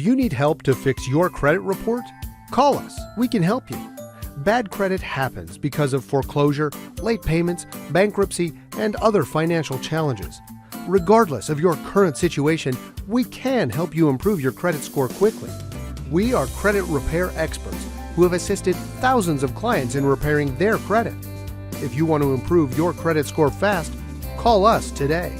you need help to fix your credit report? Call us. We can help you. Bad credit happens because of foreclosure, late payments, bankruptcy, and other financial challenges. Regardless of your current situation, we can help you improve your credit score quickly. We are credit repair experts who have assisted thousands of clients in repairing their credit. If you want to improve your credit score fast, call us today.